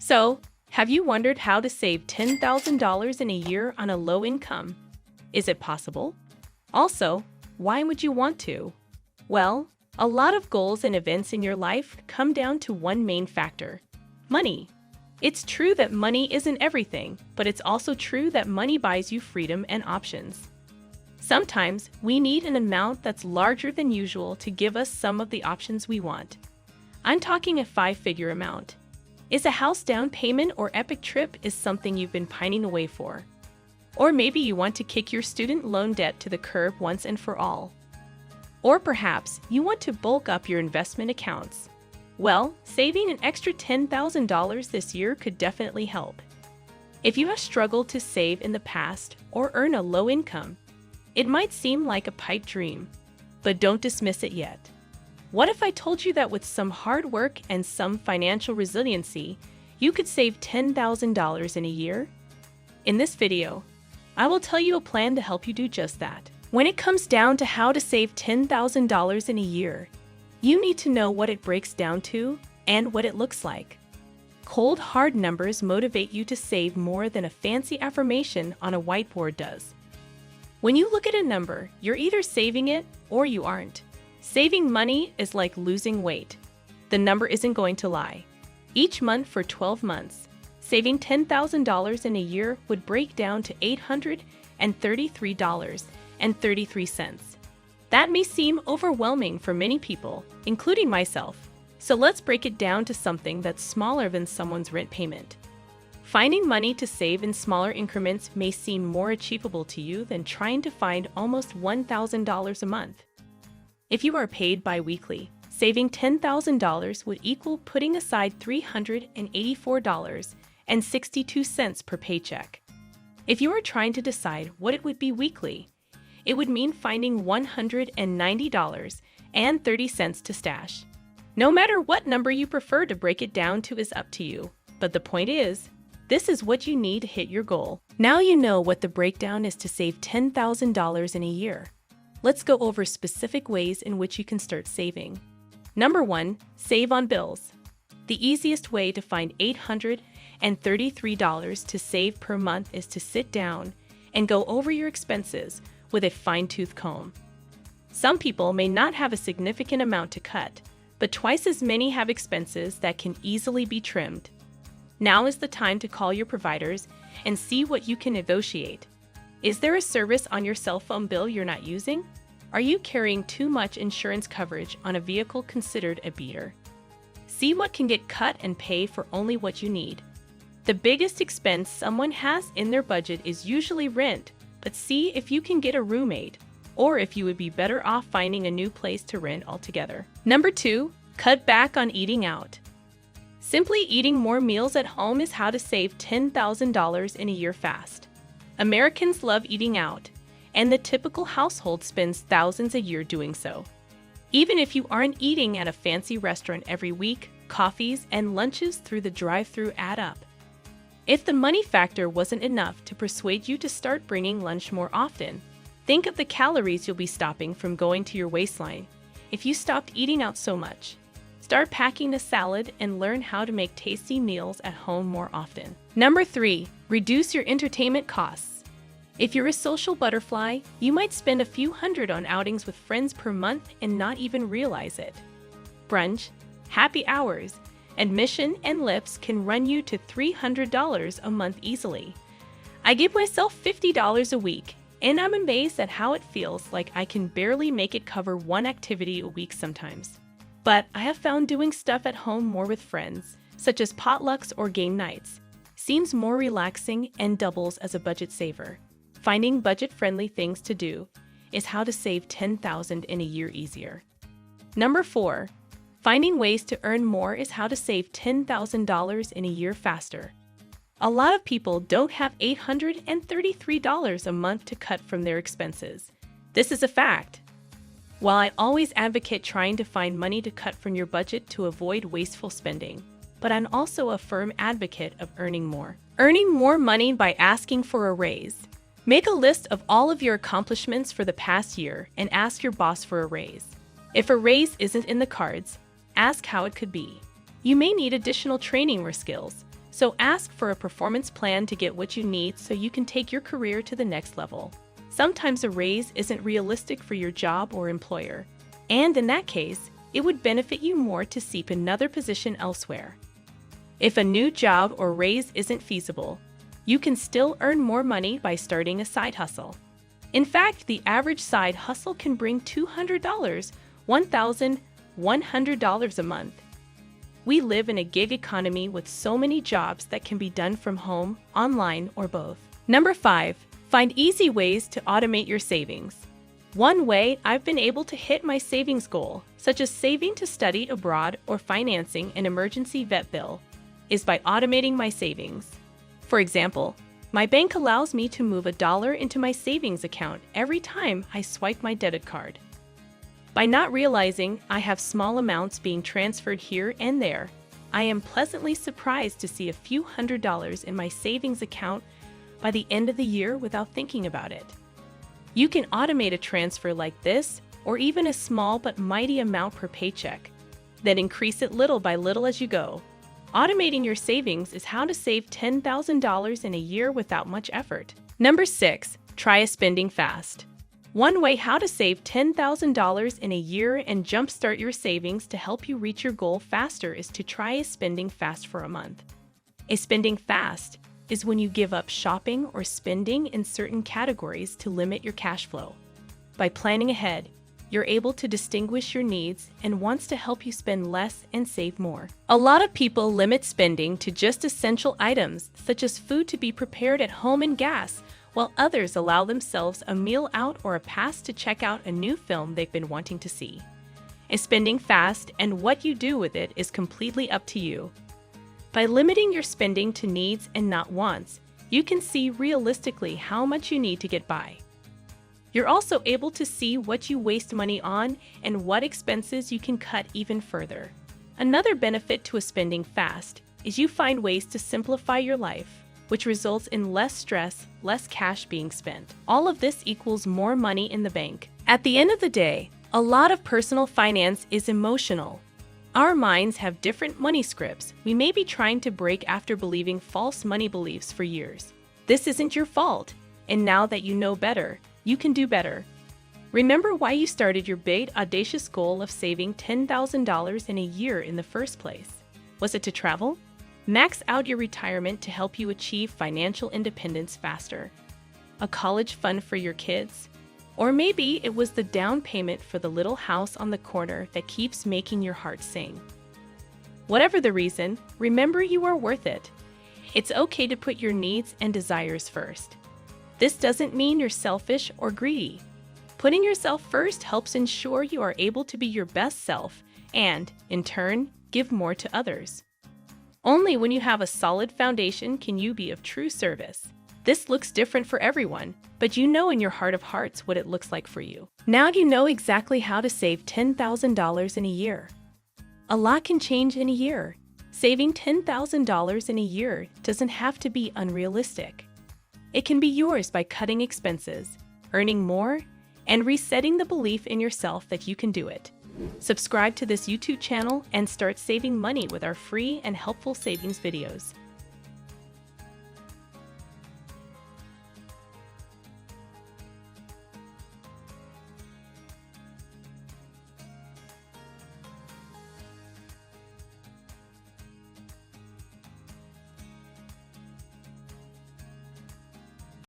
So, have you wondered how to save $10,000 in a year on a low income? Is it possible? Also, why would you want to? Well, a lot of goals and events in your life come down to one main factor: money. It's true that money isn't everything, but it's also true that money buys you freedom and options. Sometimes we need an amount that's larger than usual to give us some of the options we want. I'm talking a 5-figure amount. Is a house down payment or epic trip is something you've been pining away for? Or maybe you want to kick your student loan debt to the curb once and for all. Or perhaps you want to bulk up your investment accounts. Well, saving an extra $10,000 this year could definitely help. If you have struggled to save in the past or earn a low income, it might seem like a pipe dream, but don't dismiss it yet. What if I told you that with some hard work and some financial resiliency, you could save $10,000 in a year? In this video, I will tell you a plan to help you do just that. When it comes down to how to save $10,000 in a year, you need to know what it breaks down to and what it looks like. Cold, hard numbers motivate you to save more than a fancy affirmation on a whiteboard does. When you look at a number, you're either saving it or you aren't. Saving money is like losing weight. The number isn't going to lie. Each month for 12 months, saving $10,000 in a year would break down to $833.33. That may seem overwhelming for many people, including myself. So let's break it down to something that's smaller than someone's rent payment. Finding money to save in smaller increments may seem more achievable to you than trying to find almost $1,000 a month. If you are paid bi-weekly, saving $10,000 would equal putting aside $384.62 per paycheck. If you are trying to decide what it would be weekly, it would mean finding $190.30 to stash. No matter what number you prefer to break it down to is up to you, but the point is, this is what you need to hit your goal. Now you know what the breakdown is to save $10,000 in a year. Let's go over specific ways in which you can start saving. Number 1, save on bills. The easiest way to find $833 to save per month is to sit down and go over your expenses with a fine-tooth comb. Some people may not have a significant amount to cut, but twice as many have expenses that can easily be trimmed. Now is the time to call your providers and see what you can negotiate. Is there a service on your cell phone bill you're not using? Are you carrying too much insurance coverage on a vehicle considered a beater? See what can get cut and pay for only what you need. The biggest expense someone has in their budget is usually rent, but see if you can get a roommate, or if you would be better off finding a new place to rent altogether. Number 2, cut back on eating out. Simply eating more meals at home is how to save $10,000 in a year fast. Americans love eating out, and the typical household spends thousands a year doing so. Even if you aren't eating at a fancy restaurant every week, coffees and lunches through the drive-thru add up. If the money factor wasn't enough to persuade you to start bringing lunch more often, think of the calories you'll be stopping from going to your waistline if you stopped eating out so much. Start packing a salad and learn how to make tasty meals at home more often. Number 3, reduce your entertainment costs. If you're a social butterfly, you might spend a few hundred on outings with friends per month and not even realize it. Brunch, happy hours, admission, and lifts can run you to $300 a month easily. I give myself $50 a week, and I'm amazed at how it feels like I can barely make it cover one activity a week sometimes. But I have found doing stuff at home more with friends, such as potlucks or game nights, seems more relaxing and doubles as a budget saver. Finding budget-friendly things to do is how to save $10,000 in a year easier. Number 4, finding ways to earn more is how to save $10,000 in a year faster. A lot of people don't have $833 a month to cut from their expenses. This is a fact. While I always advocate trying to find money to cut from your budget to avoid wasteful spending, but I'm also a firm advocate of earning more. Earning more money by asking for a raise. Make a list of all of your accomplishments for the past year and ask your boss for a raise. If a raise isn't in the cards, ask how it could be. You may need additional training or skills, So ask for a performance plan to get what you need so you can take your career to the next level. Sometimes a raise isn't realistic for your job or employer, and in that case, it would benefit you more to seek another position elsewhere. If a new job or raise isn't feasible, you can still earn more money by starting a side hustle. In fact, the average side hustle can bring $200, $1,100 a month. We live in a gig economy with so many jobs that can be done from home, online, or both. Number 5. Find easy ways to automate your savings. One way I've been able to hit my savings goal, such as saving to study abroad or financing an emergency vet bill, is by automating my savings. For example, my bank allows me to move $1 into my savings account every time I swipe my debit card. By not realizing I have small amounts being transferred here and there, I am pleasantly surprised to see a few $100s in my savings account by the end of the year without thinking about it. You can automate a transfer like this, or even a small but mighty amount per paycheck, then increase it little by little as you go. Automating your savings is how to save $10,000 in a year without much effort. Number 6. Try a spending fast. One way how to save $10,000 in a year and jumpstart your savings to help you reach your goal faster is to try a spending fast for a month. A spending fast is when you give up shopping or spending in certain categories to limit your cash flow. By planning ahead, you're able to distinguish your needs and wants to help you spend less and save more. A lot of people limit spending to just essential items, such as food to be prepared at home and gas, while others allow themselves a meal out or a pass to check out a new film they've been wanting to see. A spending fast and what you do with it is completely up to you. By limiting your spending to needs and not wants, you can see realistically how much you need to get by. You're also able to see what you waste money on and what expenses you can cut even further. Another benefit to a spending fast is you find ways to simplify your life, which results in less stress, less cash being spent. All of this equals more money in the bank. At the end of the day, a lot of personal finance is emotional. Our minds have different money scripts we may be trying to break after believing false money beliefs for years. This isn't your fault, and now that you know better, you can do better. Remember why you started your big, audacious goal of saving $10,000 in a year in the first place. Was it to travel? Max out your retirement to help you achieve financial independence faster. A college fund for your kids? Or maybe it was the down payment for the little house on the corner that keeps making your heart sing. Whatever the reason, remember you are worth it. It's okay to put your needs and desires first. This doesn't mean you're selfish or greedy. Putting yourself first helps ensure you are able to be your best self and, in turn, give more to others. Only when you have a solid foundation can you be of true service. This looks different for everyone, but you know in your heart of hearts what it looks like for you. Now you know exactly how to save $10,000 in a year. A lot can change in a year. Saving $10,000 in a year doesn't have to be unrealistic. It can be yours by cutting expenses, earning more, and resetting the belief in yourself that you can do it. Subscribe to this YouTube channel and start saving money with our free and helpful savings videos.